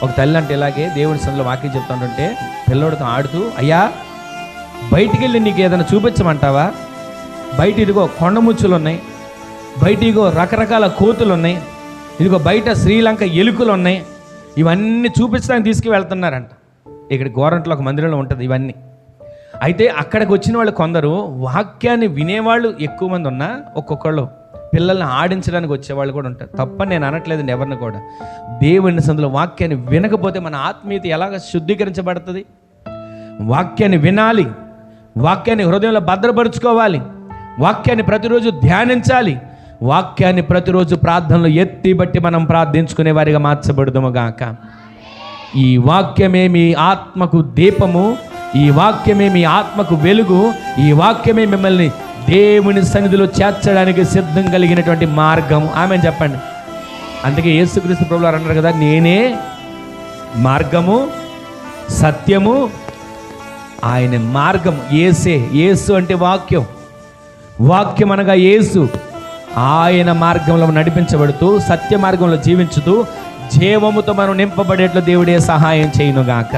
ఒక తల్లి అంటే ఇలాగే దేవుని సన్నిధిలో వాక్యం చెప్తానంటే పిల్లోడితో ఆడుతూ, అయ్యా బయటికి వెళ్ళి నీకు ఏదైనా చూపించమంటావా? బయట ఇదిగో కొండముచ్చులు ఉన్నాయి, బయట ఇదిగో రకరకాల కోతులు ఉన్నాయి, ఇదిగో బయట శ్రీలంక ఎలుకలు ఉన్నాయి, ఇవన్నీ చూపించడానికి తీసుకువెళ్తున్నారంట. ఇక్కడ గోరంట్లో ఒక మందిరంలో ఉంటుంది ఇవన్నీ. అయితే అక్కడికి వచ్చిన వాళ్ళు కొందరు వాక్యాన్ని వినేవాళ్ళు ఎక్కువ మంది ఉన్నా ఒక్కొక్కళ్ళు పిల్లల్ని ఆడించడానికి వచ్చేవాళ్ళు కూడా ఉంటారు. తప్పని నేను అనట్లేదండి ఎవరిని కూడా. దేవుని సన్నిధిలో వాక్యాన్ని వినకపోతే మన ఆత్మీయత ఎలాగ శుద్ధీకరించబడుతుంది? వాక్యాన్ని వినాలి, వాక్యాన్ని హృదయంలో భద్రపరుచుకోవాలి, వాక్యాన్ని ప్రతిరోజు ధ్యానించాలి, వాక్యాన్ని ప్రతిరోజు ప్రార్థనలో ఎత్తి బట్టి మనం ప్రార్థించుకునే వారిగా మార్చబడుదుము గాక. ఈ వాక్యమే మీ ఆత్మకు దీపము, ఈ వాక్యమే మీ ఆత్మకు వెలుగు, ఈ వాక్యమే మిమ్మల్ని దేవుని సన్నిధిలో చేర్చడానికి సిద్ధం కలిగినటువంటి మార్గం. ఆమె చెప్పండి. అందుకే యేసుక్రీస్తు ప్రభువు వారు అన్నారు కదా, నేనే మార్గము సత్యము. ఆయన మార్గం యేసే. యేసు అంటే వాక్యం, వాక్యం అనగా యేసు. ఆయన మార్గంలో నడిపించబడుతూ సత్య మార్గంలో జీవించుతూ జీవముతో మనం నింపబడేట్లు దేవుడే సహాయం చేయునుగాక.